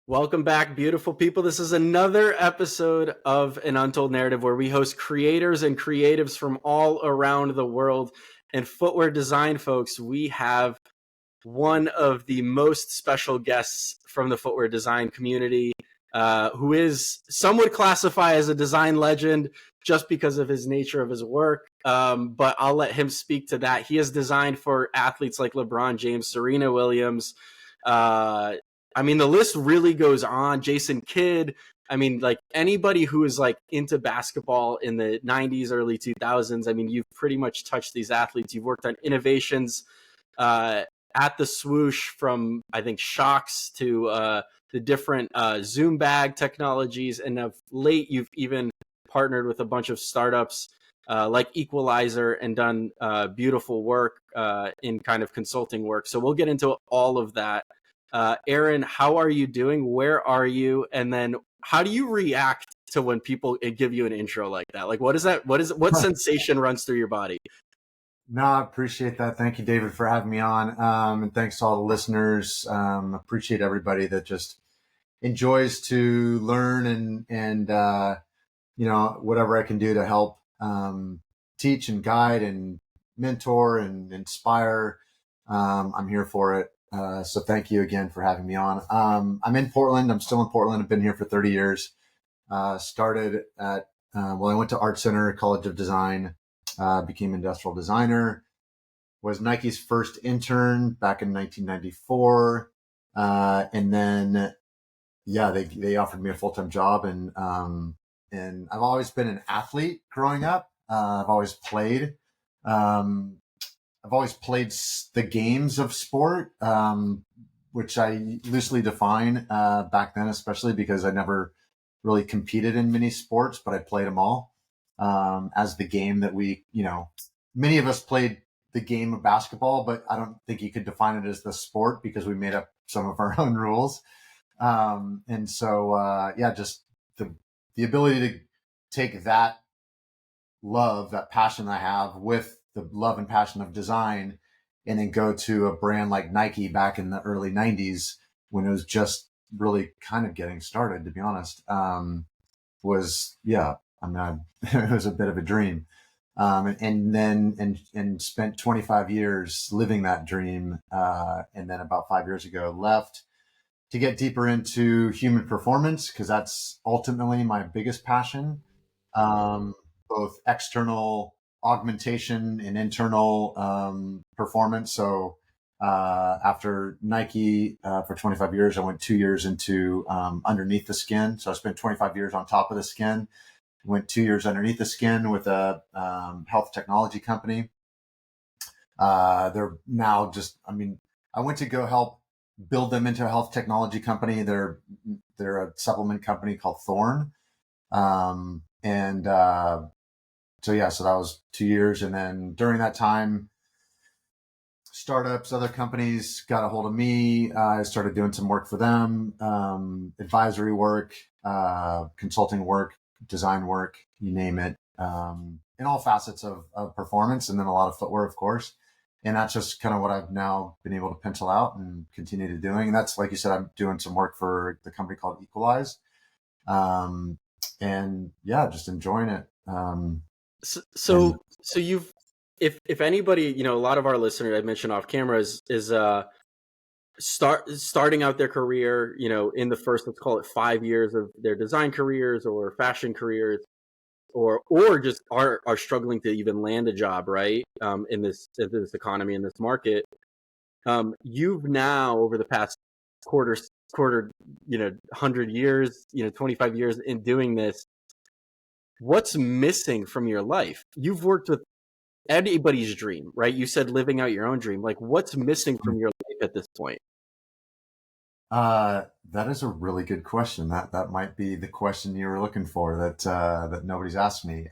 Welcome back, beautiful people. This is another episode of An Untold Narrative where we host creators and creatives from all around the world. And footwear design folks, we have one of the most special guests from the footwear design community, who is, some would classify as a design legend just because of his nature of his work. But I'll let him speak to that. He has designed for athletes like Lebron James, Serena Williams, the list really goes on. Jason Kidd. Like anybody who is like into basketball in the 90s, early 2000s. You've pretty much touched these athletes. You've worked on innovations at the swoosh, from I think shocks to the different Zoom bag technologies. And of late, you've even partnered with a bunch of startups like Equalizer and done beautiful work in kind of consulting work. So we'll get into all of that. Aaron, how are you doing? Where are you? And then how do you react to when people give you an intro like that? Like, what sensation runs through your body? No, I appreciate that. Thank you, David, for having me on. And thanks to all the listeners. Appreciate everybody that just enjoys to learn and whatever I can do to help teach and guide and mentor and inspire. I'm here for it. So thank you again for having me on. I'm in Portland. I'm still in Portland. I've been here for 30 years. Started at, I went to Art Center, College of Design, became industrial designer, was Nike's first intern back in 1994. And then, they offered me a full-time job, and I've always been an athlete growing up. I've always played. I've always played the games of sport, which I loosely define back then, especially because I never really competed in many sports, but I played them all as the game that many of us played the game of basketball, but I don't think you could define it as the sport because we made up some of our own rules. Just the ability to take that love, that passion I have with the love and passion of design, and then go to a brand like Nike back in the early 90s when it was just really kind of getting started, to be honest, it was a bit of a dream. And spent 25 years living that dream. And then about 5 years ago, left to get deeper into human performance, because that's ultimately my biggest passion, both external augmentation and internal performance. So after Nike for 25 years, I went 2 years into underneath the skin. So I spent 25 years on top of the skin, went 2 years underneath the skin with a health technology company. They're now I went to go help build them into a health technology company. They're a supplement company called Thorne. So that was 2 years. And then during that time, startups, other companies got a hold of me. I started doing some work for them, advisory work, consulting work, design work, you name it, in all facets of performance, and then a lot of footwear, of course. And that's just kind of what I've now been able to pencil out and continue to doing. And that's, like you said, I'm doing some work for the company called Equalize. Just enjoying it. So you've, if anybody, a lot of our listeners I mentioned off camera is starting out their career, in the first, let's call it 5 years of their design careers or fashion careers, or just are struggling to even land a job, right? In this economy, in this market. You've now, over the past quarter, 100 years, 25 years in doing this, what's missing from your life? You've worked with anybody's dream, right? You said living out your own dream. Like, what's missing from your life at this point? That is a really good question. That might be the question you were looking for that nobody's asked me.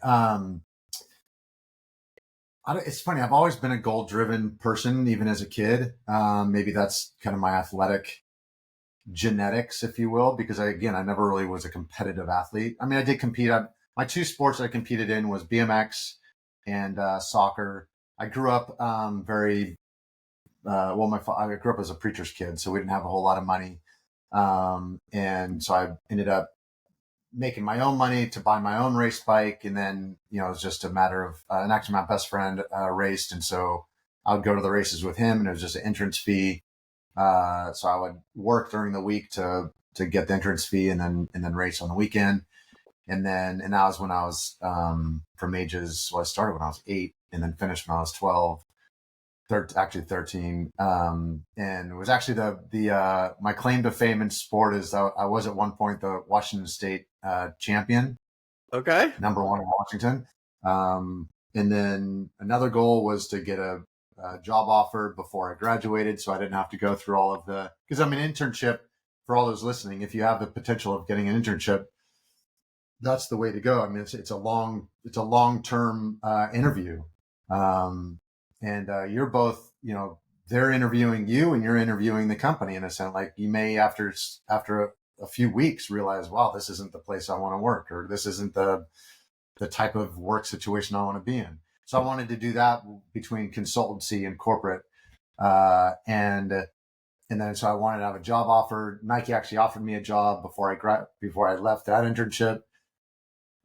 It's funny. I've always been a goal-driven person, even as a kid. Maybe that's kind of my athletic genetics, if you will, because I never really was a competitive athlete. I did compete. My two sports I competed in was BMX and soccer. I grew up I grew up as a preacher's kid, so we didn't have a whole lot of money. And so I ended up making my own money to buy my own race bike. And then, it was just a matter of, and actually my best friend raced. And so I would go to the races with him, and it was just an entrance fee. So I would work during the week to get the entrance fee, and then race on the weekend. And that was when I was, from ages, I started when I was 8 and then finished when I was 12. Actually 13. And it was actually my claim to fame in sport is I was at one point the Washington State champion. Okay. Number 1 in Washington. And then another goal was to get a job offer before I graduated, so I didn't have to go through all of because an internship, for all those listening, if you have the potential of getting an internship, that's the way to go. I mean, it's a long-term interview. And you're both, they're interviewing you and you're interviewing the company, in a sense. Like, you may, after a few weeks, realize, wow, this isn't the place I want to work, or this isn't the type of work situation I want to be in. So I wanted to do that between consultancy and corporate. And then, so I wanted to have a job offer. Nike actually offered me a job before I left that internship.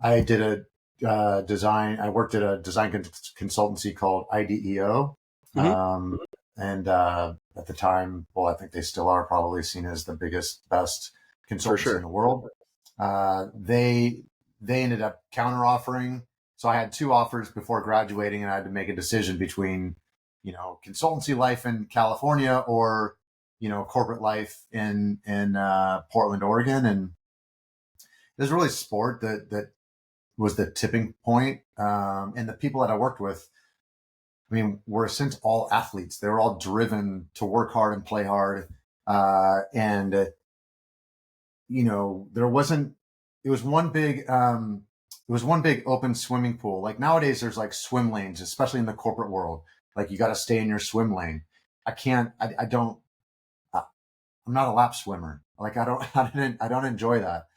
I did I worked at a design consultancy called IDEO. Mm-hmm. And at the time, well, I think they still are probably seen as the best consultancy in the world. They ended up counter offering. So I had 2 offers before graduating, and I had to make a decision between, consultancy life in California or, corporate life in Portland, Oregon. And it was really sport that was the tipping point. And the people that I worked with, I mean, were since all athletes. They were all driven to work hard and play hard. And it was one big open swimming pool. Like, nowadays there's like swim lanes, especially in the corporate world. Like, you got to stay in your swim lane. I'm not a lap swimmer. Like, I don't enjoy that.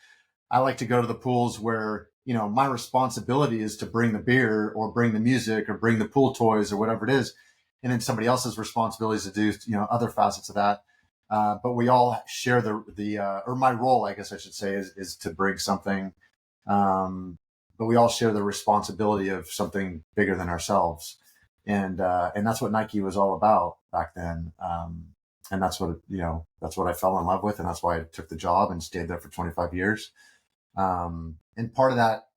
I like to go to the pools where, my responsibility is to bring the beer or bring the music or bring the pool toys or whatever it is. And then somebody else's responsibility is to do, other facets of that. But we all share or my role, I guess I should say, is to bring something. But we all share the responsibility of something bigger than ourselves. And that's what Nike was all about back then. And that's what I fell in love with. And that's why I took the job and stayed there for 25 years. And part of that,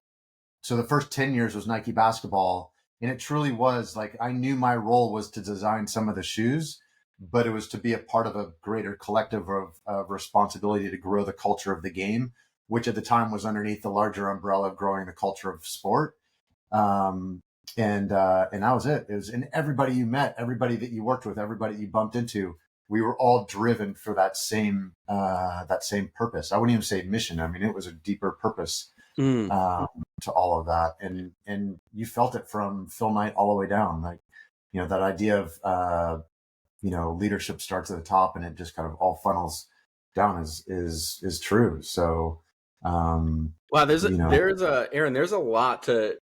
so the first 10 years was Nike basketball. And it truly was like, I knew my role was to design some of the shoes, but it was to be a part of a greater collective of responsibility to grow the culture of the game, which at the time was underneath the larger umbrella of growing the culture of sport. And that was it. It was, and everybody you met, everybody that you worked with, everybody you bumped into, we were all driven for that same purpose. I wouldn't even say mission. I mean, it was a deeper purpose to all of that. And you felt it from Phil Knight all the way down. Like, that idea of, leadership starts at the top and it just kind of all funnels down is true. So, wow, Aaron, there's a lot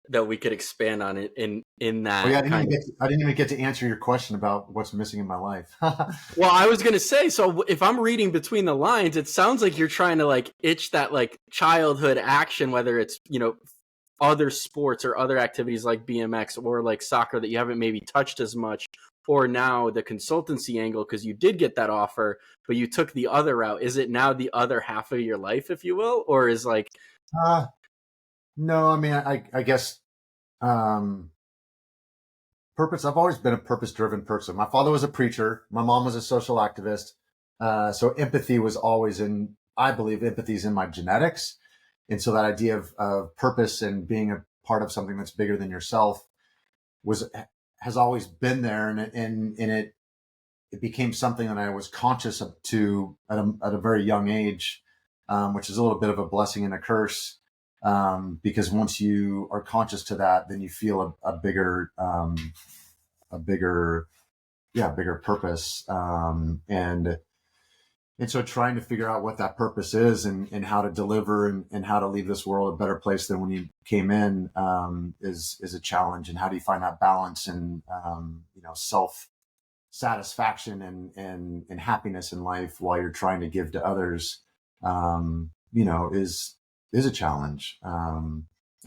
that we could expand on it in that. Oh, yeah, I didn't even get to answer your question about what's missing in my life. Well, I was going to say, so if I'm reading between the lines, it sounds like you're trying to like itch that like childhood action, whether it's, other sports or other activities like BMX or like soccer that you haven't maybe touched as much, or now the consultancy angle, because you did get that offer, but you took the other route. Is it now the other half of your life, if you will, or is like... No, I mean, I guess purpose. I've always been a purpose-driven person. My father was a preacher. My mom was a social activist. So empathy was always I believe empathy is in my genetics. And so that idea of purpose and being a part of something that's bigger than yourself has always been there. And it became something that I was conscious of at a very young age, which is a little bit of a blessing and a curse. Because once you are conscious to that, then you feel a bigger purpose. And so trying to figure out what that purpose is and how to deliver and how to leave this world a better place than when you came in, is a challenge. And how do you find that balance and, satisfaction and happiness in life while you're trying to give to others, is a challenge. And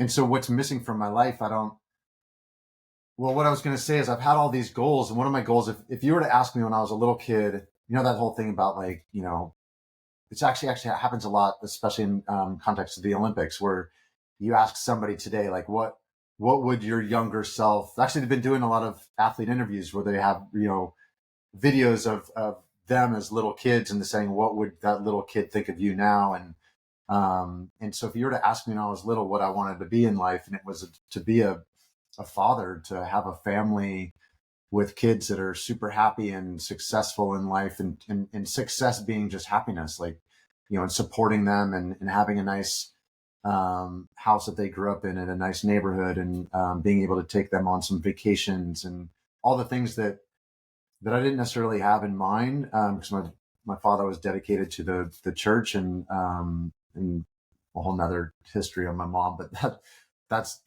so what's missing from my life, what I was going to say is I've had all these goals. And one of my goals, if you were to ask me when I was a little kid, that whole thing about like, it's actually happens a lot, especially in context of the Olympics, where you ask somebody today, like what would your younger self, actually they've been doing a lot of athlete interviews where they have, videos of them as little kids and they're saying, what would that little kid think of you now? And so if you were to ask me when I was little what I wanted to be in life, and it was to be a father, to have a family with kids that are super happy and successful in life, and success being just happiness, like, and supporting them and having a nice house that they grew up in a nice neighborhood, and being able to take them on some vacations and all the things that I didn't necessarily have in mind, because my father was dedicated to the church, and a whole nother history on my mom, but that's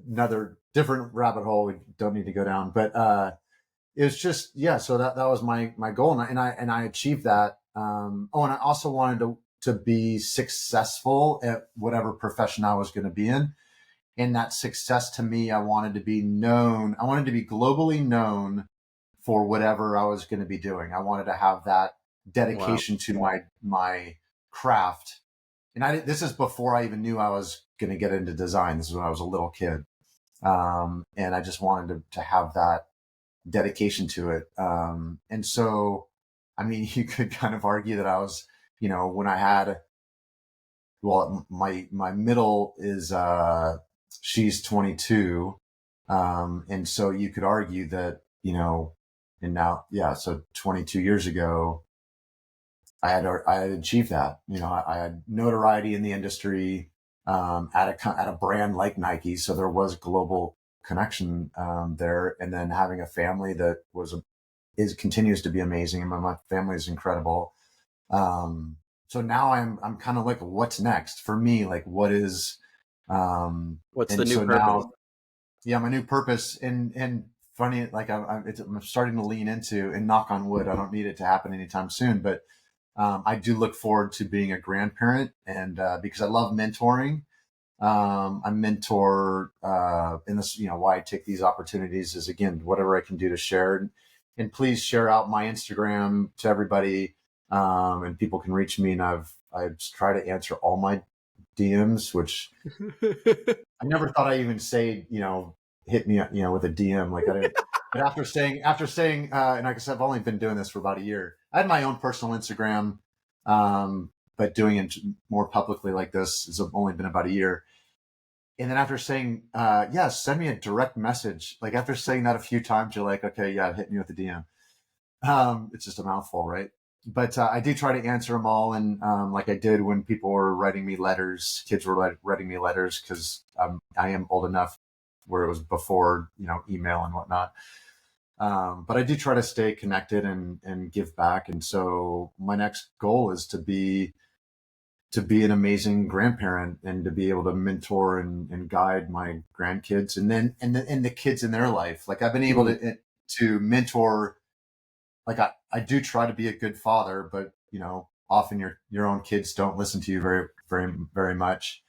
another different rabbit hole we don't need to go down. But it was just, so that was my goal, and I achieved that. And I also wanted to be successful at whatever profession I was going to be in. And that success, to me, I wanted to be known. I wanted to be globally known for whatever I was going to be doing. I wanted to have that dedication to my craft. And this is before I even knew I was going to get into design. This is when I was a little kid. And I just wanted to have that dedication to it. And so, I mean, you could kind of argue that I was, when I had, my middle is, she's 22. And so you could argue that, and now, so 22 years ago, I had achieved that. I had notoriety in the industry, at a brand like Nike. So there was global connection there, and then having a family that continues to be amazing. And my family is incredible. So now I'm kind of like, what's next for me? Like, what is what's the new purpose? Now, my new purpose, and funny, like I'm starting to lean into, and knock on wood, I don't need it to happen anytime soon, but I do look forward to being a grandparent, and because I love mentoring. I mentor, and this, why I take these opportunities is, again, whatever I can do to share, and please share out my Instagram to everybody, and people can reach me. And I've tried to answer all my DMs, which I never thought I even say, hit me, with a DM. Like I didn't, but after saying, and like I said, I've only been doing this for about a year. I had my own personal Instagram, but doing it more publicly like this has only been about a year. And then after saying, send me a direct message. Like after saying that a few times, you're like, okay, hit me with a DM. It's just a mouthful, right? But I do try to answer them all. And like I did when people were writing me letters, kids were writing me letters, because I am old enough where it was before, email and whatnot. But I do try to stay connected and give back. And so my next goal is to be an amazing grandparent, and to be able to mentor and guide my grandkids, and the kids in their life. Like I've been able to mentor. Like I do try to be a good father, but often your own kids don't listen to you very, very, very much.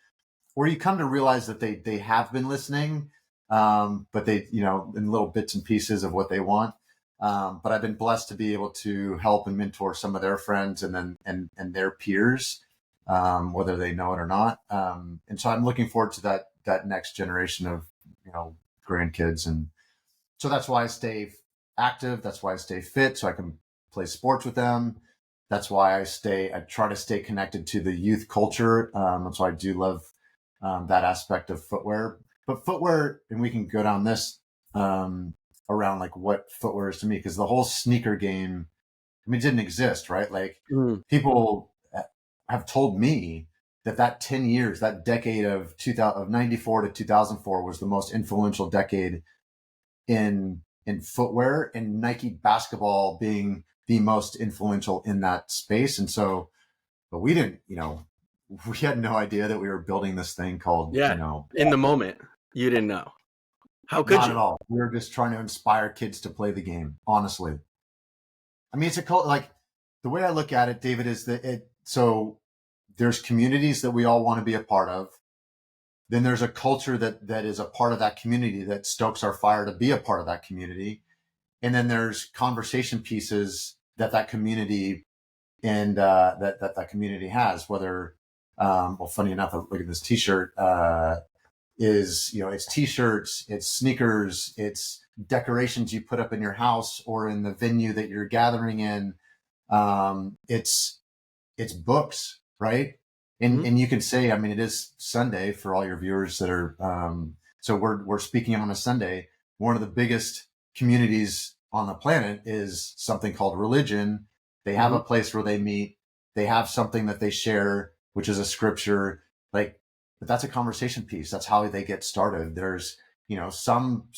Or you come to realize that they have been listening, but they, in little bits and pieces of what they want. But I've been blessed to be able to help and mentor some of their friends, and then and their peers, whether they know it or not. And so I'm looking forward to that next generation of, grandkids. And so that's why I stay active. That's why I stay fit, so I can play sports with them. That's why I try to stay connected to the youth culture. So I do love that aspect of footwear. But footwear, and we can go down this around like what footwear is to me, because the whole sneaker game, it didn't exist, right? Like people have told me that 10 years, that decade of 94 to 2004 was the most influential decade in footwear, and Nike basketball being the most influential in that space. And so, but we didn't, we had no idea that we were building this thing called, in the moment, you didn't know. How could not you? At all. We were just trying to inspire kids to play the game, honestly. I mean, it's a cult. Like the way I look at it, David, is that so there's communities that we all want to be a part of. Then there's a culture that is a part of that community that stokes our fire to be a part of that community. And then there's conversation pieces that community and that community has, whether, well, funny enough, look at this t-shirt, it's t-shirts, it's sneakers, it's decorations you put up in your house or in the venue that you're gathering in. It's books, right? And you can say, I mean, it is Sunday for all your viewers that are, so we're speaking on a Sunday. One of the biggest communities on the planet is something called religion. They have a place where they meet. They have something that they share, which is a scripture. But that's a conversation piece. That's how they get started. There's, some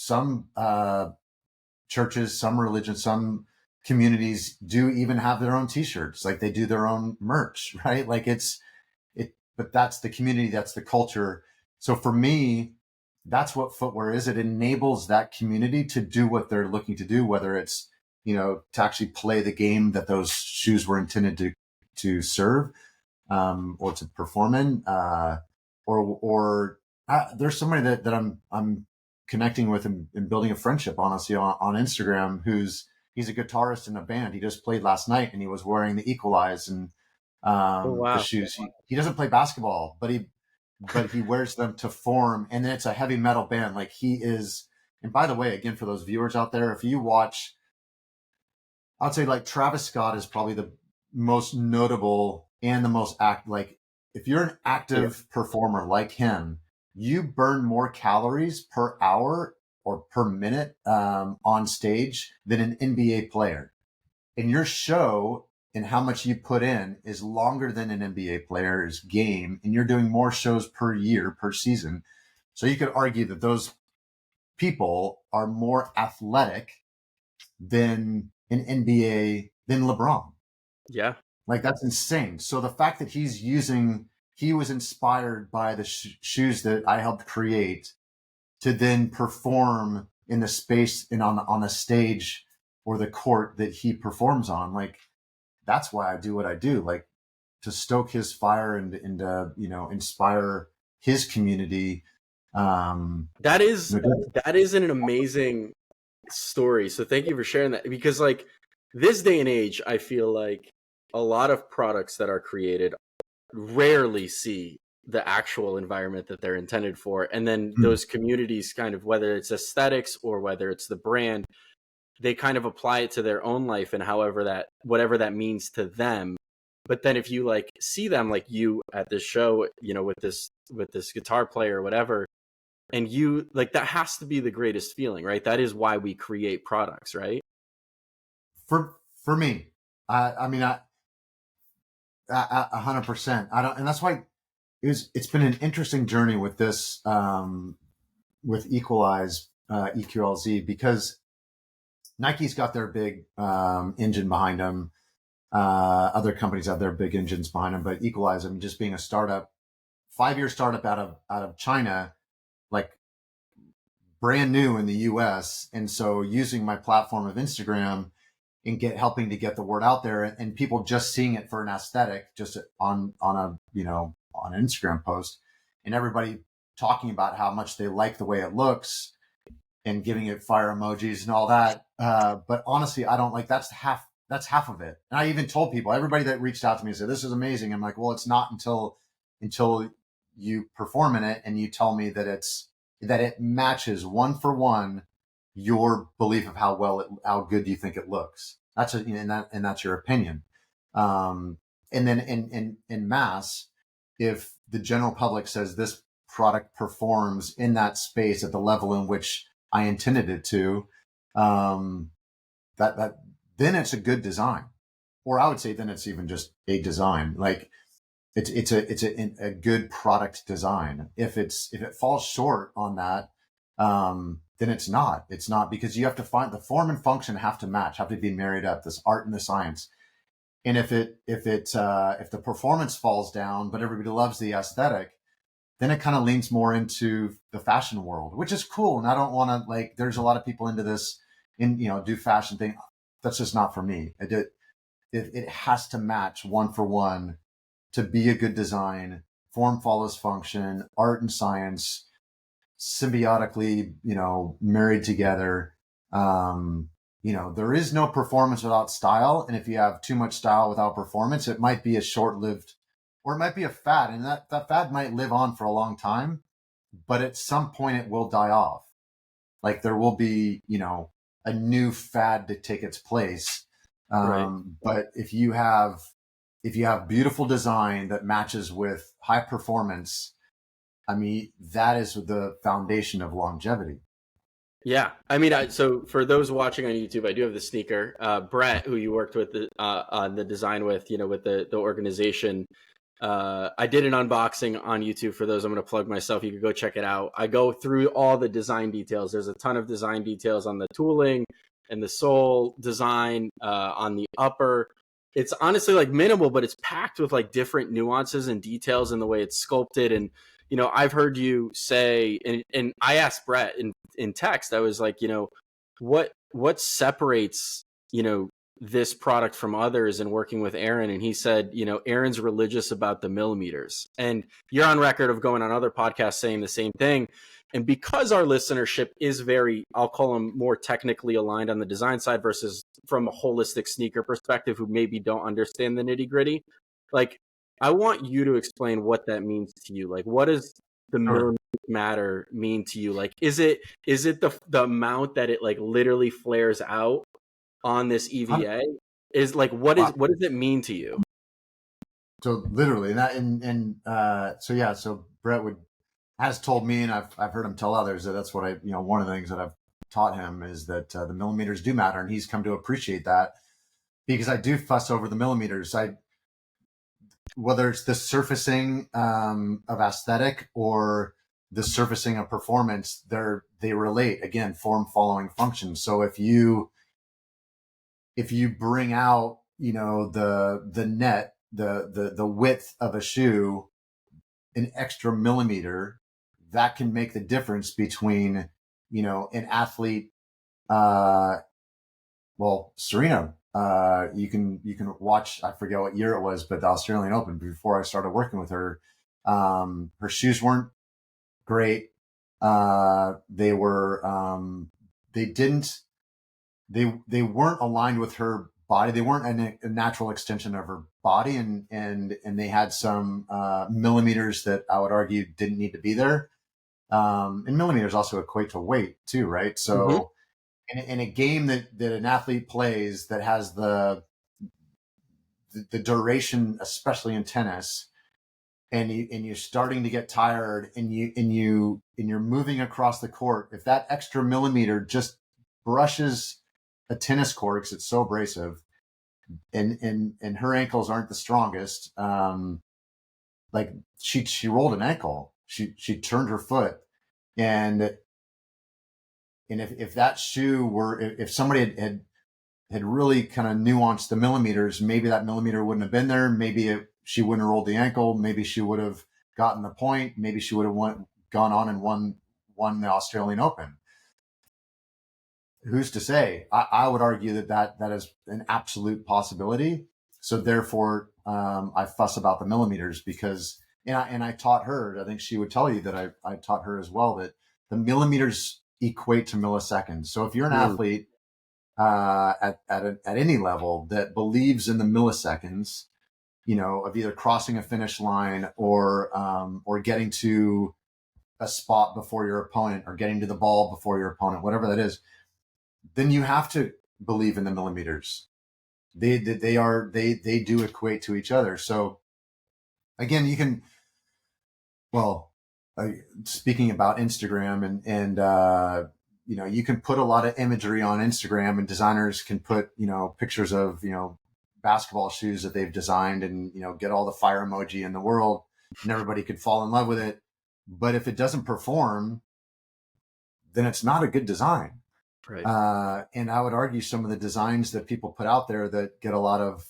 churches, some religions, some communities do even have their own t-shirts. Like they do their own merch, right? Like but that's the community, that's the culture. So for me, that's what footwear is. It enables that community to do what they're looking to do, whether it's, to actually play the game that those shoes were intended to serve, or to perform in, or there's somebody that I'm connecting with and building a friendship, honestly, on Instagram, he's a guitarist in a band. He just played last night and he was wearing the Equalize and, the shoes. He doesn't play basketball, but he wears them to form. And then it's a heavy metal band. Like he is. And by the way, again, for those viewers out there, if you watch, I'd say like Travis Scott is probably the most notable and the most if you're an active performer like him, you burn more calories per hour or per minute, on stage than an NBA player. And your show and how much you put in is longer than an NBA player's game. And you're doing more shows per year, per season. So you could argue that those people are more athletic than an NBA, than LeBron. Yeah. Like that's insane. So the fact that he was inspired by the shoes that I helped create to then perform in the space and on the stage or the court that he performs on. Like, that's why I do what I do, like to stoke his fire and inspire his community. That is an amazing story. So thank you for sharing that, because like this day and age, I feel like a lot of products that are created rarely see the actual environment that they're intended for. And then those communities kind of, whether it's aesthetics or whether it's the brand, they kind of apply it to their own life and whatever that means to them. But then if you like see them like you at this show, with this guitar player or whatever, and you like, that has to be the greatest feeling, right? That is why we create products, right? For me, I mean, 100%. And that's why it's been an interesting journey with this, with Equalize, EQLZ, because Nike's got their big engine behind them. Other companies have their big engines behind them, but Equalize, I mean, just being a startup, 5-year startup out of China, like brand new in the US. And so using my platform of Instagram and helping to get the word out there, and people just seeing it for an aesthetic, just on an Instagram post, and everybody talking about how much they like the way it looks and giving it fire emojis and all that. But honestly, I don't like, that's half of it. And I even told people, everybody that reached out to me and said, this is amazing. I'm like, well, it's not until you perform in it and you tell me that it matches one for one your belief of how good you think it looks. That's and that's your opinion. And then in mass, if the general public says this product performs in that space at the level in which I intended it to, that then it's a good design, or I would say then it's even just a design. Like it's a good product design. If it falls short on that, then it's not, because you have to find the form and function have to be married up, this art and the science. And if the performance falls down, but everybody loves the aesthetic, then it kind of leans more into the fashion world, which is cool. And I don't want to, like, there's a lot of people into this do fashion thing. just not for me. It has to match one for one to be a good design. Form follows function, art and science symbiotically, married together. There is no performance without style. And if you have too much style without performance, it might be a short-lived, or it might be a fad. And that fad might live on for a long time, but at some point it will die off. Like there will be, a new fad to take its place. Right. But if you have beautiful design that matches with high performance, I mean, that is the foundation of longevity. Yeah. I mean, so for those watching on YouTube, I do have the sneaker. Brett, who you worked with on the design with, with the organization. I did an unboxing on YouTube for those. I'm going to plug myself. You can go check it out. I go through all the design details. There's a ton of design details on the tooling and the sole design on the upper. It's honestly like minimal, but it's packed with like different nuances and details in the way it's sculpted. And, I've heard you say, and I asked Brett in text, I was like, what separates, this product from others and working with Aaron? And he said, Aaron's religious about the millimeters. And you're on record of going on other podcasts saying the same thing. And because our listenership is very, I'll call them more technically aligned on the design side versus from a holistic sneaker perspective, who maybe don't understand the nitty gritty, like, I want you to explain what that means to you. Like, what does the millimeter matter mean to you? Like, is it the amount that it like literally flares out on this EVA? Is like, what does it mean to you? So literally so Brett has told me, and I've heard him tell others, that's what one of the things that I've taught him is that the millimeters do matter, and he's come to appreciate that because I do fuss over the millimeters. Whether it's the surfacing of aesthetic or the surfacing of performance, they relate, again, form following function. So if you bring out, the net, the width of a shoe, an extra millimeter, that can make the difference between, an athlete, Serena, you can watch, I forget what year it was, but the Australian Open, before I started working with her, her shoes weren't great. They weren't aligned with her body. They weren't a natural extension of her body. And they had some, millimeters that I would argue didn't need to be there. And millimeters also equate to weight too, right? So, in a game that an athlete plays that has the duration, especially in tennis, and you're starting to get tired, and you're moving across the court, if that extra millimeter just brushes a tennis court, because it's so abrasive, and her ankles aren't the strongest, like she rolled an ankle, she turned her foot, and if that shoe were, if somebody had really kind of nuanced the millimeters, maybe that millimeter wouldn't have been there. Maybe she wouldn't have rolled the ankle. Maybe she would have gotten the point. Maybe she would have gone on and won the Australian Open. Who's to say? I would argue that is an absolute possibility. So therefore, I fuss about the millimeters because, and I taught her, I think she would tell you that I taught her as well, that the millimeters equate to milliseconds. So if you're an athlete at any level that believes in the milliseconds, of either crossing a finish line or getting to a spot before your opponent or getting to the ball before your opponent, whatever that is, then you have to believe in the millimeters. They do equate to each other. So again, you can, speaking about Instagram and you can put a lot of imagery on Instagram, and designers can put, pictures of, basketball shoes that they've designed and, get all the fire emoji in the world, and everybody could fall in love with it. But if it doesn't perform, then it's not a good design. Right. And I would argue some of the designs that people put out there that get a lot of,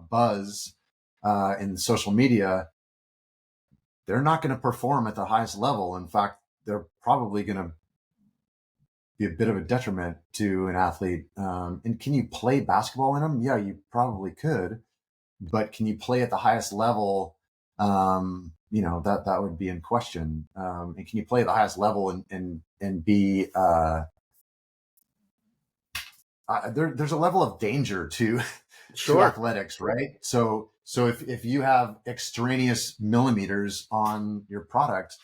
buzz in social media, they're not going to perform at the highest level. In fact, they're probably going to be a bit of a detriment to an athlete. And can you play basketball in them? Yeah, you probably could, but can you play at the highest level? That would be in question. And can you play at the highest level and be, there's a level of danger to Sure. athletics, right? So if you have extraneous millimeters on your product,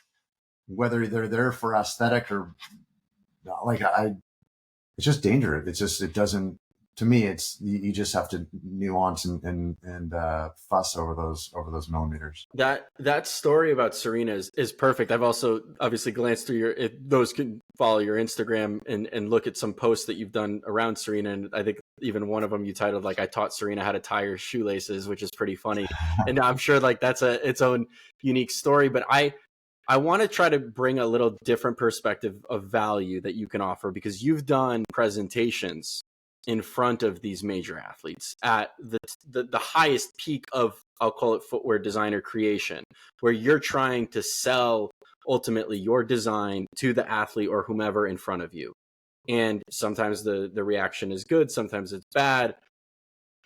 whether they're there for aesthetic or like it's just dangerous. It doesn't, to me, you just have to nuance and fuss over those millimeters. That story about Serena is perfect. I've also obviously glanced through those can follow your Instagram and look at some posts that you've done around Serena. And I think even one of them you titled like, I taught Serena how to tie her shoelaces, which is pretty funny. And I'm sure like that's its own unique story, but I want to try to bring a little different perspective of value that you can offer, because you've done presentations in front of these major athletes at the highest peak of, I'll call it, footwear designer creation, where you're trying to sell ultimately your design to the athlete or whomever in front of you. And sometimes the reaction is good, sometimes it's bad.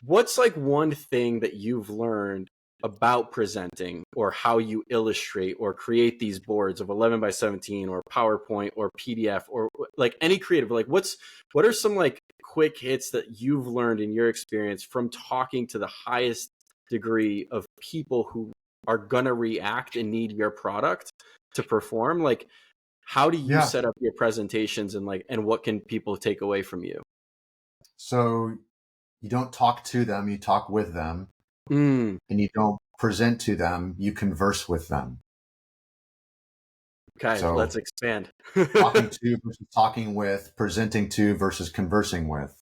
What's like one thing that you've learned about presenting, or how you illustrate or create these boards of 11 by 17 or PowerPoint or PDF or like any creative, like what are some like quick hits that you've learned in your experience from talking to the highest degree of people who are going to react and need your product to perform? Like, how do you set up your presentations, and what can people take away from you? So you don't talk to them, you talk with them. And you don't present to them, you converse with them. Okay, so let's expand. Talking to versus talking with, presenting to versus conversing with.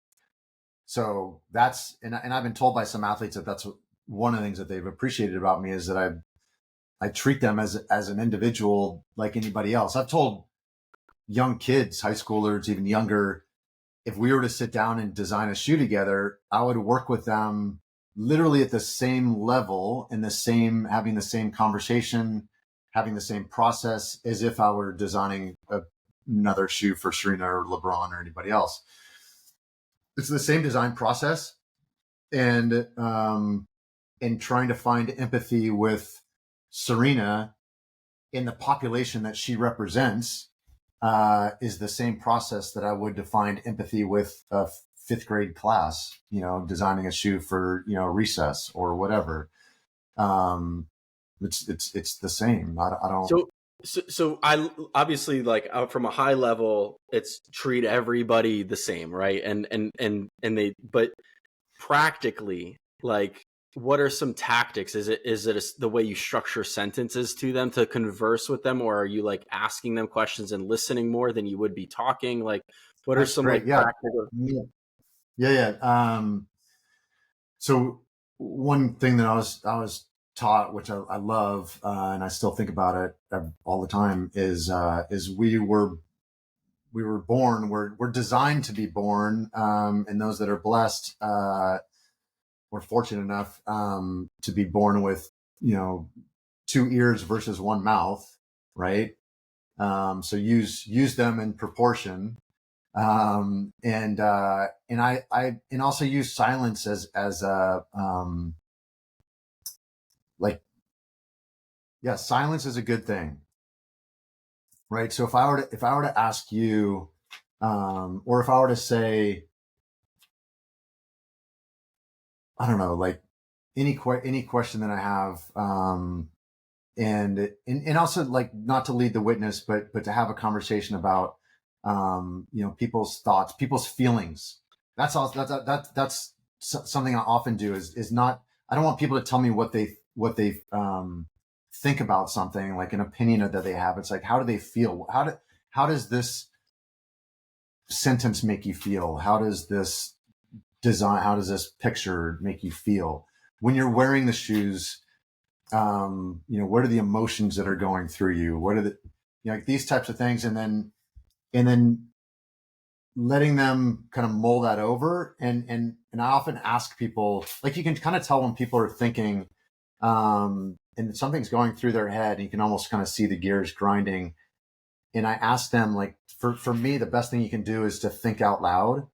So that's, and I've been told by some athletes that that's one of the things that they've appreciated about me, is that I treat them as an individual like anybody else. I've told young kids, high schoolers, even younger, if we were to sit down and design a shoe together, I would work with them literally at the same level, and having the same conversation, having the same process as if I were designing another shoe for Serena or Lebron or anybody else. It's the same design process, and trying to find empathy with Serena in the population that she represents is the same process that I would to find empathy with a fifth grade class, designing a shoe for, recess or whatever. It's the same. I don't. So I obviously, like, from a high level, it's treat everybody the same, right? But practically, like, what are some tactics? Is it the way you structure sentences to them to converse with them, or are you like asking them questions and listening more than you would be talking? Like, what are some great. like practical? Yeah. So one thing that I was taught, which I love, and I still think about it all the time, is we were born, we're designed to be born, and those that are blessed, we're fortunate enough to be born with, 2 ears versus 1 mouth, right? So use them in proportion. And also use silence as a, silence is a good thing, right? So if I were to ask you, or if I were to say, I don't know, like any question that I have, and also, like, not to lead the witness, but to have a conversation about, people's thoughts, people's feelings. That's something I often do is not, I don't want people to tell me what they think about something, like an opinion that they have. It's like, how do they feel? How does this sentence make you feel? How does this design, how does this picture make you feel when you're wearing the shoes? What are the emotions that are going through you? What are like these types of things, and then letting them kind of mull that over. And I often ask people, like, you can kind of tell when people are thinking, and something's going through their head, and you can almost kind of see the gears grinding. And I asked them, like, for me, the best thing you can do is to think out loud.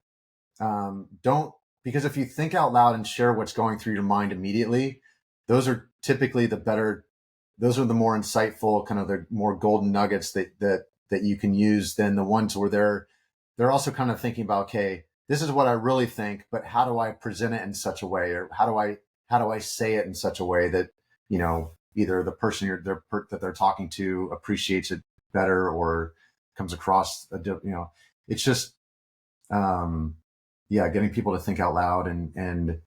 Don't, because if you think out loud and share what's going through your mind immediately, those are typically those are the more insightful, kind of the more golden nuggets that you can use than the ones where they're also kind of thinking about, okay, this is what I really think, but how do I present it in such a way, or how do I say it in such a way that, either the person that they're talking to appreciates it better or comes across it's just getting people to think out loud and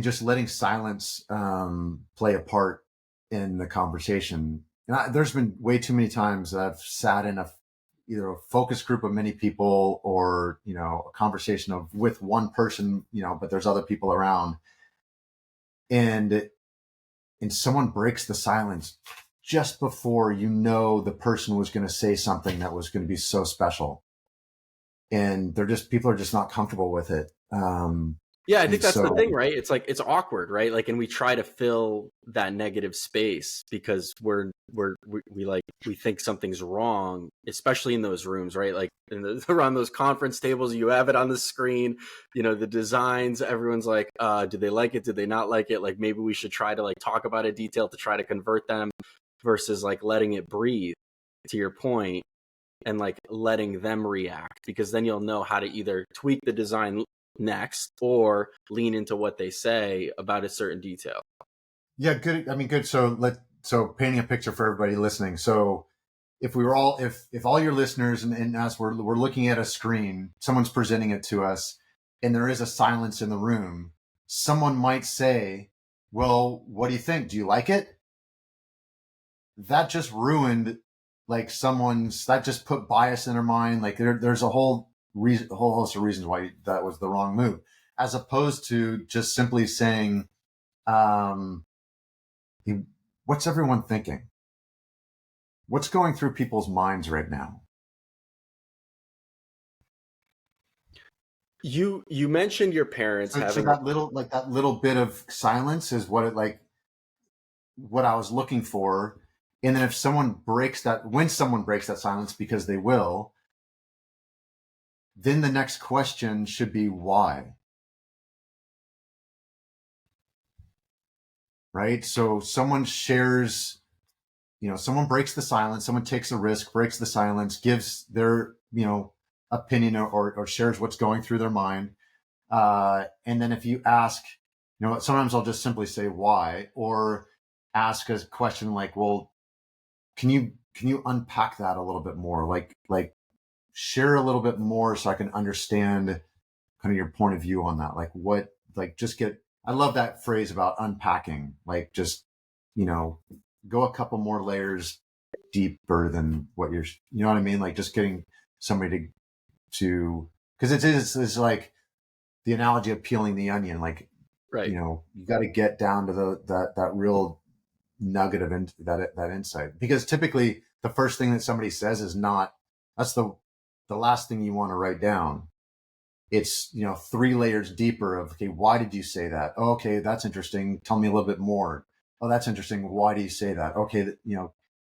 just letting silence play a part in the conversation. And there's been way too many times that I've sat in either a focus group of many people or, a conversation with one person, but there's other people around, and someone breaks the silence just before the person was going to say something that was going to be so special. And people are just not comfortable with it. Yeah, I think that's the thing, right? It's like, it's awkward, right? Like, and we try to fill that negative space because we think something's wrong, especially in those rooms, right? Like around those conference tables, you have it on the screen, the designs, everyone's like, did they like it? Did they not like it? Like, maybe we should try to like talk about it detail to try to convert them versus like letting it breathe, to your point, and like letting them react, because then you'll know how to either tweak the design next or lean into what they say about a certain detail. Yeah, good. I mean, good. So painting a picture for everybody listening. So if all your listeners and us, we're looking at a screen, someone's presenting it to us, and there is a silence in the room, someone might say, well, what do you think? Do you like it? That just ruined, like, that just put bias in their mind. Like there's a whole host of reasons why that was the wrong move, as opposed to just simply saying, what's everyone thinking? What's going through people's minds right now? You mentioned your parents having that little bit of silence is what I was looking for. And then when someone breaks that silence, because they will, then the next question should be why. Right? So someone shares, someone breaks the silence, someone takes a risk, breaks the silence, gives their, opinion or shares what's going through their mind. And then if you ask, sometimes I'll just simply say why, or ask a question like, well, can you unpack that a little bit more? Like share a little bit more so I can understand kind of your point of view on that. I love that phrase about unpacking, like just, go a couple more layers deeper than what you know what I mean? Like just getting somebody to, because it's like the analogy of peeling the onion, like, right. You got to get down to that real nugget of that insight, because typically the first thing that somebody says that's the last thing you want to write down. It's 3 layers deeper of, okay, why did you say that? Oh, okay, that's interesting, tell me a little bit more. Oh, that's interesting, why do you say that? Okay,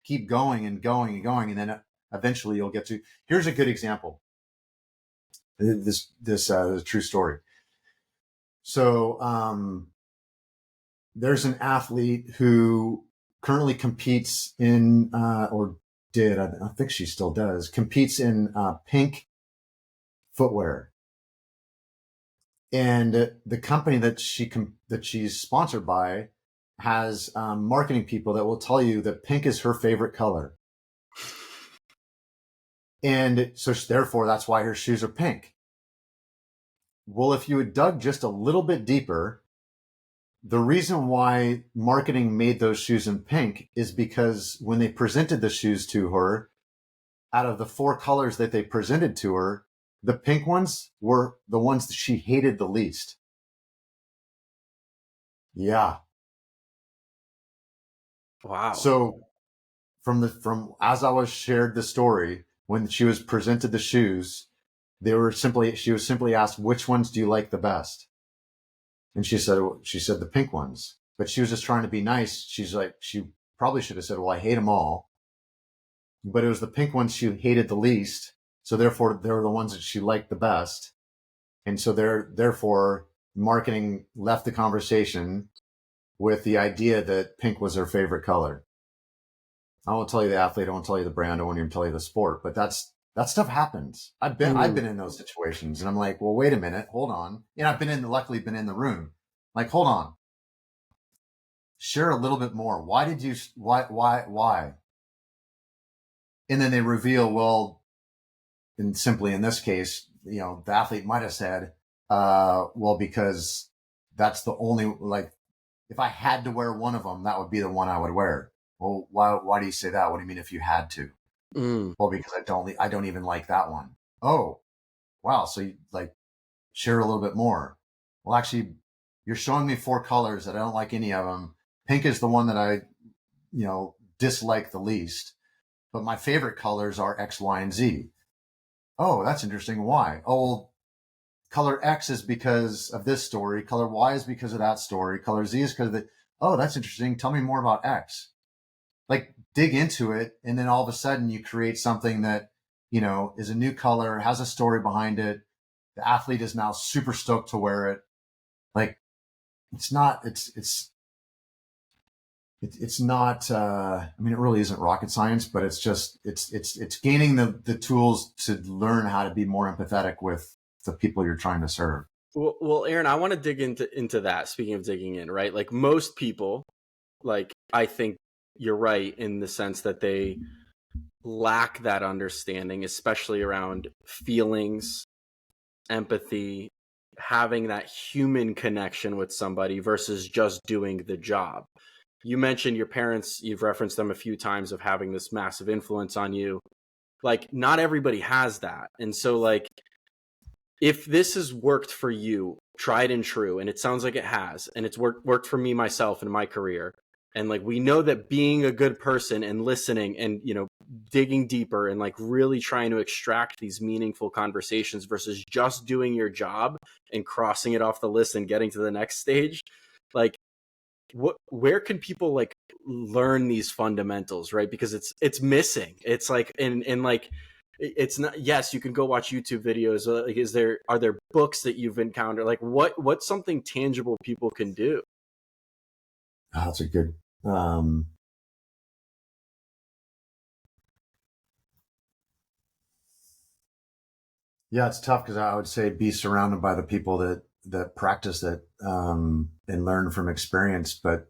keep going and going and going, and then eventually you'll get to, here's a good example. This is a true story. So there's an athlete who currently competes in, or did, I think she still does, competes in pink footwear. And the company that she's sponsored by has marketing people that will tell you that pink is her favorite color. And so therefore, that's why her shoes are pink. Well, if you had dug just a little bit deeper, the reason why marketing made those shoes in pink is because when they presented the shoes to her, out of the 4 colors that they presented to her, the pink ones were the ones that she hated the least. Yeah. Wow. So from as I was shared the story, when she was presented the shoes, she was simply asked, which ones do you like the best? And she said the pink ones, but she was just trying to be nice. She's like, she probably should have said, well, I hate them all. but it was the pink ones she hated the least. So therefore, they were the ones that she liked the best. And so therefore, marketing left the conversation with the idea that pink was her favorite color. I won't tell you the athlete, I won't tell you the brand, I won't even tell you the sport, but that stuff happens. I've been in those situations, and I'm like, well, wait a minute, hold on. And I've luckily been in the room. Like, hold on. Share a little bit more. Why? And then they reveal, well, and simply in this case, the athlete might have said, well, because that's the only, like, if I had to wear one of them, that would be the one I would wear. Well, why do you say that? What do you mean if you had to? Well, because I don't even like that one. Oh, wow. So you like share a little bit more. Well, actually, you're showing me 4 colors that I don't like any of them. Pink is the one that I, dislike the least, but my favorite colors are X, Y, and Z. Oh, that's interesting. Why? Oh, well, color X is because of this story. Color Y is because of that story. Color Z is because of the, oh, that's interesting. Tell me more about X. Like, dig into it. And then all of a sudden you create something that, is a new color, has a story behind it. The athlete is now super stoked to wear it. Like, it's not, it really isn't rocket science, but it's just, it's gaining the tools to learn how to be more empathetic with the people you're trying to serve. Well, Aaron, I want to dig into that. Speaking of digging in, right? Like most people, like I think you're right in the sense that they lack that understanding, especially around feelings, empathy, having that human connection with somebody versus just doing the job. You mentioned your parents, you've referenced them a few times of having this massive influence on you. Like, not everybody has that. And so, like, if this has worked for you, tried and true, and it sounds like it has, and it's worked for me myself in my career, and like we know that being a good person and listening and digging deeper and like really trying to extract these meaningful conversations versus just doing your job and crossing it off the list and getting to the next stage, like where can people like learn these fundamentals, right? Because it's missing. It's like and like it's not, yes, you can go watch YouTube videos. Like, are there books that you've encountered? Like what's something tangible people can do? Oh, that's a good, yeah, it's tough because I would say be surrounded by the people that practice it, and learn from experience. But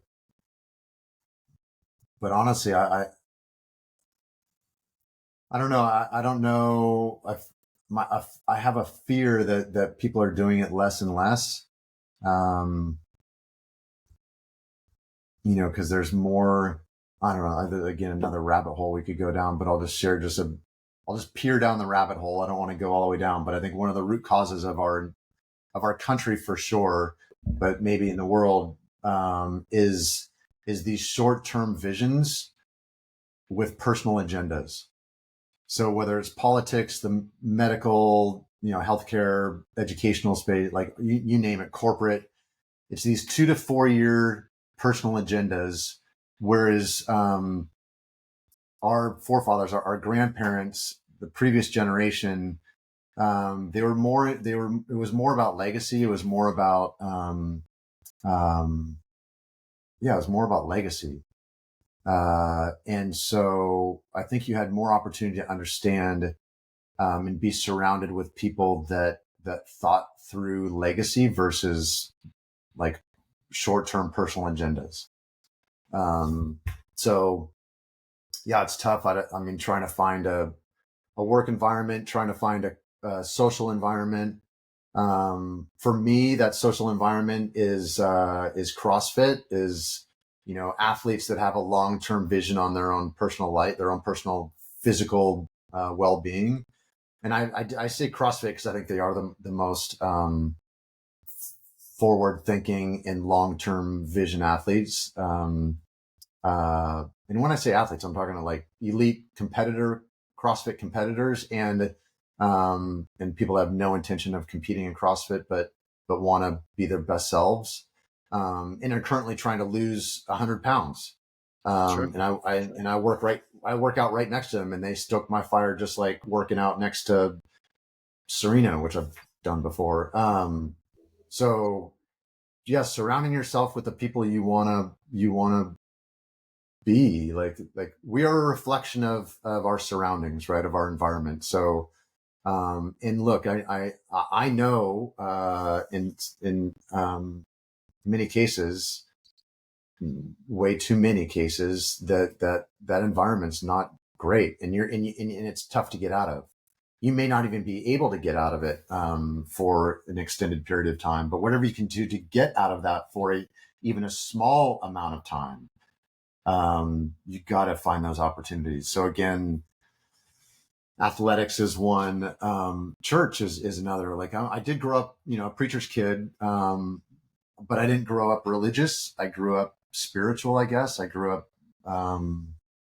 honestly, I don't know. I don't know. I have a fear that people are doing it less and less. Because there's more. I don't know. Again, another rabbit hole we could go down, but I'll just share I'll just peer down the rabbit hole. I don't want to go all the way down, but I think one of the root causes of our country for sure, but maybe in the world, is these short-term visions with personal agendas. So whether it's politics, the medical, healthcare, educational space, like you name it, corporate, it's these 2 to 4 year personal agendas. Whereas, our forefathers, our grandparents, the previous generation, it was more about legacy. It was more about, it was more about legacy. And so I think you had more opportunity to understand, and be surrounded with people that thought through legacy versus like short-term personal agendas. So yeah, it's tough. I mean, trying to find a work environment, trying to find a social environment. For me, that social environment is CrossFit, is, athletes that have a long-term vision on their own personal life, their own personal physical well-being. And I say CrossFit because I think they are the most forward-thinking and long-term vision athletes. And when I say athletes, I'm talking to like elite CrossFit competitors, and people have no intention of competing in CrossFit, but want to be their best selves, and are currently trying to lose 100 pounds. Sure. And I work I work out right next to them, and they stoke my fire just like working out next to Serena, which I've done before. So yes, surrounding yourself with the people you wanna be. Like we are a reflection of our surroundings, right? Of our environment. So and look, I know in many cases, way too many cases, that environment's not great, and and it's tough to get out of. You may not even be able to get out of it for an extended period of time, but whatever you can do to get out of that for even a small amount of time, you got to find those opportunities. So again, athletics is one, church is another. Like I did grow up, a preacher's kid, but I didn't grow up religious. I grew up spiritual, I guess. I grew up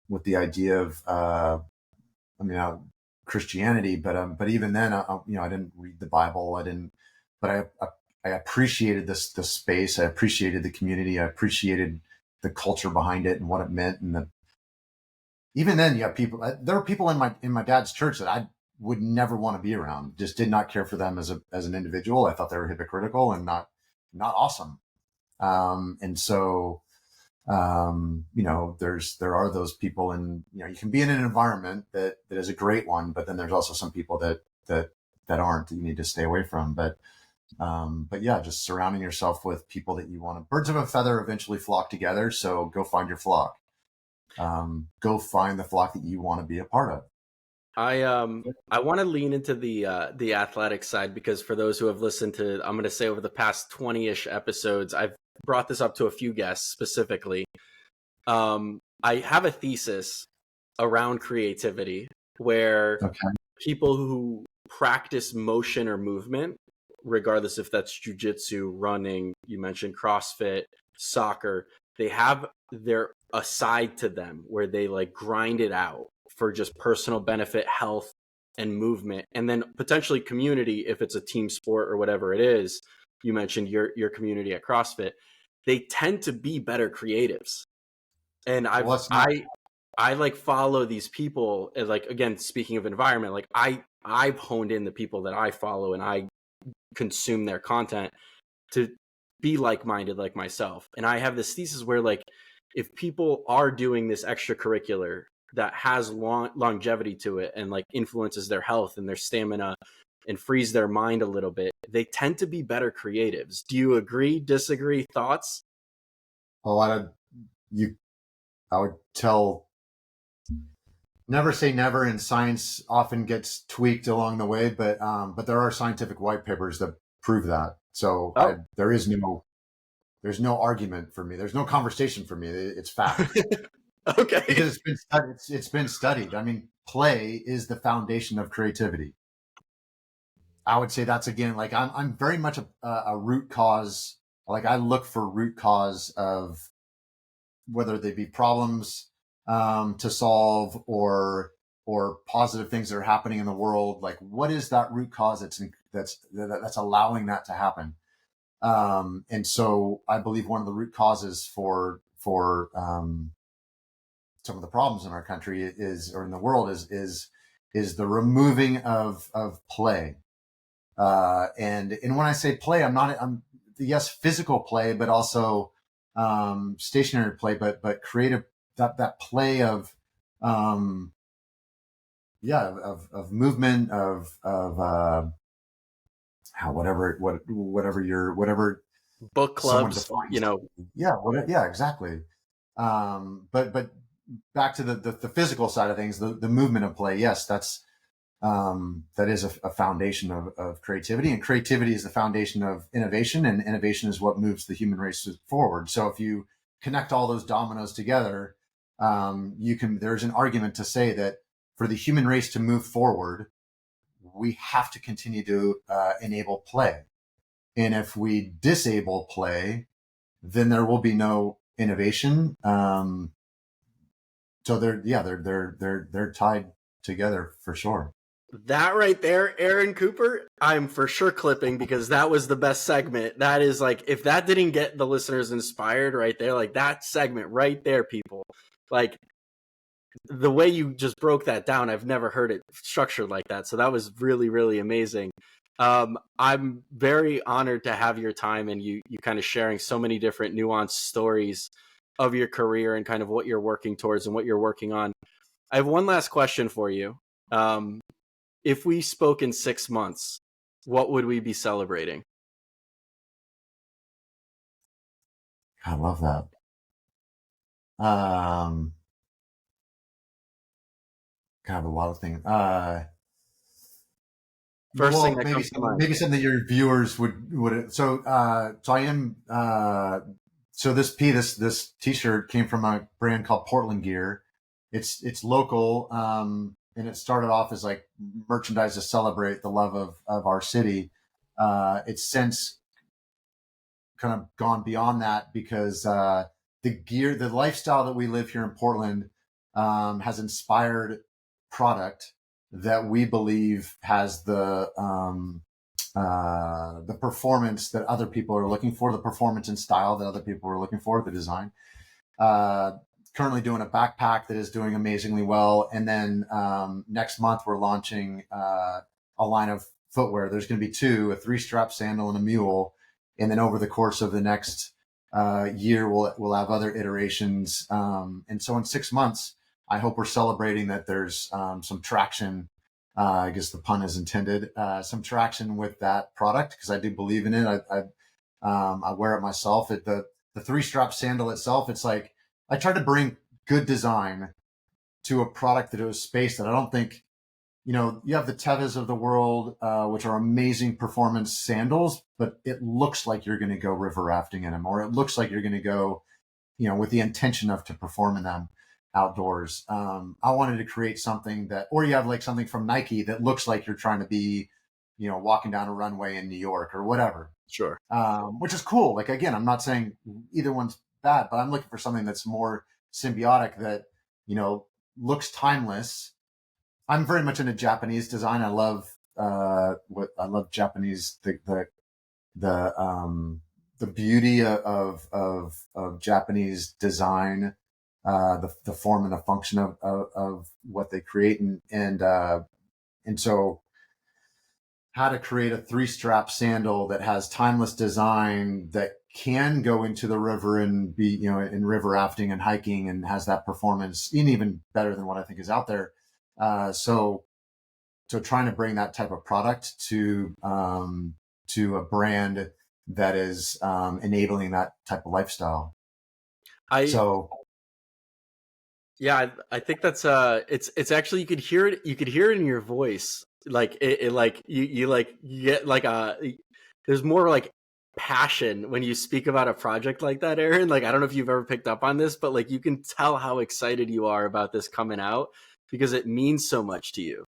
with the idea of, Christianity, but even then, I didn't read the Bible. But I appreciated the space. I appreciated the community. I appreciated the culture behind it and what it meant. And even then, you have people. There were people in my dad's church that I would never want to be around. Just did not care for them as an individual. I thought they were hypocritical and not awesome. And so, there are those people, and you can be in an environment that is a great one, but then there's also some people that aren't, that you need to stay away from. But yeah, just surrounding yourself with people that you want to. Birds of a feather eventually flock together. So go find your flock. Go find the flock that you want to be a part of. I want to lean into the athletic side, because for those who have listened to, I'm going to say over the past 20-ish episodes, I've brought this up to a few guests specifically. I have a thesis around creativity where people who practice motion or movement, regardless if that's jujitsu, running, you mentioned CrossFit, soccer, they have a side to them where they like grind it out for just personal benefit, health, and movement, and then potentially community if it's a team sport or whatever it is. You mentioned your community at CrossFit. They tend to be better creatives, and I like follow these people. And like, again, speaking of environment, like I've honed in the people that I follow and I consume their content to be like-minded like myself. And I have this thesis where like, if people are doing this extracurricular that has longevity to it and like influences their health and their stamina and frees their mind a little bit, they tend to be better creatives. Do you agree, disagree, thoughts? Oh, I would tell, never say never, and science often gets tweaked along the way, but there are scientific white papers that prove that. So there's no argument for me. There's no conversation for me. It's fact. Okay. Because it's been studied. I mean, play is the foundation of creativity. I would say that's, again, like I'm very much a root cause. Like I look for root cause of whether they be problems to solve or positive things that are happening in the world. Like, what is that root cause that's allowing that to happen? And so I believe one of the root causes for some of the problems in our country or in the world is the removing of play. And when I say play, I'm yes, physical play, but also stationary play, but creative, that play of movement, of whatever book clubs, yeah, exactly. But back to the physical side of things, the movement of play. Yes, that is a foundation of creativity, and creativity is the foundation of innovation, and innovation is what moves the human race forward. So if you connect all those dominoes together, there's an argument to say that for the human race to move forward, we have to continue to enable play. And if we disable play, then there will be no innovation. So they're tied together for sure. That right there, Aaron Cooper, I'm for sure clipping, because that was the best segment. That is like, if that didn't get the listeners inspired right there, like that segment right there, people, like the way you just broke that down, I've never heard it structured like that. So that was really, really amazing. I'm very honored to have your time and you kind of sharing so many different nuanced stories of your career and kind of what you're working towards and what you're working on. I have one last question for you. If we spoke in 6 months, what would we be celebrating? I love that. God, a lot of things. First thing Well, that comes to mind. maybe something that your viewers would. So I am. So this T-shirt came from a brand called Portland Gear. It's local, and it started off as like merchandise to celebrate the love of our city. It's since kind of gone beyond that because the lifestyle that we live here in Portland has inspired product that we believe has the performance that other people are looking for, the performance and style that other people are looking for, the design. Currently doing a backpack that is doing amazingly well. And then next month, we're launching a line of footwear. There's going to be two, a 3-strap sandal and a mule. And then over the course of the next year, we'll have other iterations. And so in 6 months, I hope we're celebrating that there's some traction. I guess the pun is intended. Some traction with that product because I do believe in it. I wear it myself. The 3-strap sandal itself, it's like I tried to bring good design to a product that it was space that I don't think, you have the Tevas of the world, which are amazing performance sandals, but it looks like you're going to go river rafting in them, or it looks like you're going to go, with the intention of to perform in them outdoors. I wanted to create something that, or you have like something from Nike that looks like you're trying to be, walking down a runway in New York or whatever. Sure. Which is cool. Like, again, I'm not saying either one's bad, but I'm looking for something that's more symbiotic that, looks timeless. I'm very much into Japanese design. I love Japanese, the beauty of Japanese design, the form and the function of what they create, and so how to create a 3-strap sandal that has timeless design that can go into the river and be, in river rafting and hiking and has that performance even better than what I think is out there. So trying to bring that type of product to a brand that is enabling that type of lifestyle. Yeah, I think that's it's actually you could hear it in your voice. Like it like you get like there's more like passion when you speak about a project like that, Aaron. Like I don't know if you've ever picked up on this, but like you can tell how excited you are about this coming out because it means so much to you.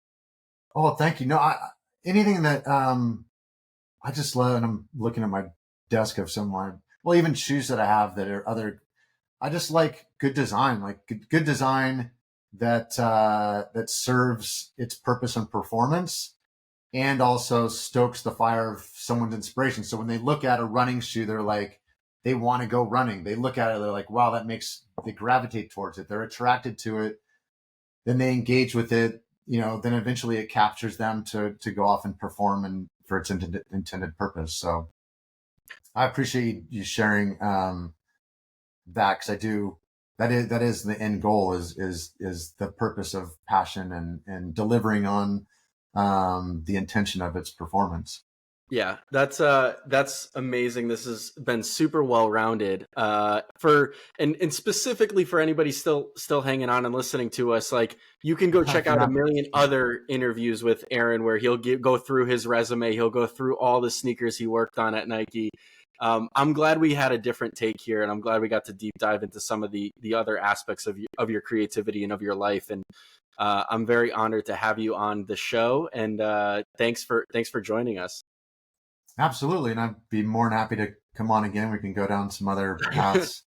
Oh, thank you. No, anything that I just love, and I'm looking at my desk of some of my, even shoes that I have that are other. I just like good design, like good design that that serves its purpose and performance, and also stokes the fire of someone's inspiration. So when they look at a running shoe, they're like, they want to go running. They look at it, they're like, wow, they gravitate towards it. They're attracted to it. Then they engage with it. Then eventually it captures them to go off and perform and for its intended purpose. So I appreciate you sharing that because I do. That is the end goal is the purpose of passion and delivering on the intention of its performance. Yeah, that's amazing. This has been super well rounded. And specifically for anybody still hanging on and listening to us, like you can go check out a million other interviews with Aaron where he'll go through his resume, he'll go through all the sneakers he worked on at Nike. I'm glad we had a different take here, and I'm glad we got to deep dive into some of the other aspects of your creativity and of your life. And I'm very honored to have you on the show. And thanks for joining us. Absolutely. And I'd be more than happy to come on again. We can go down some other paths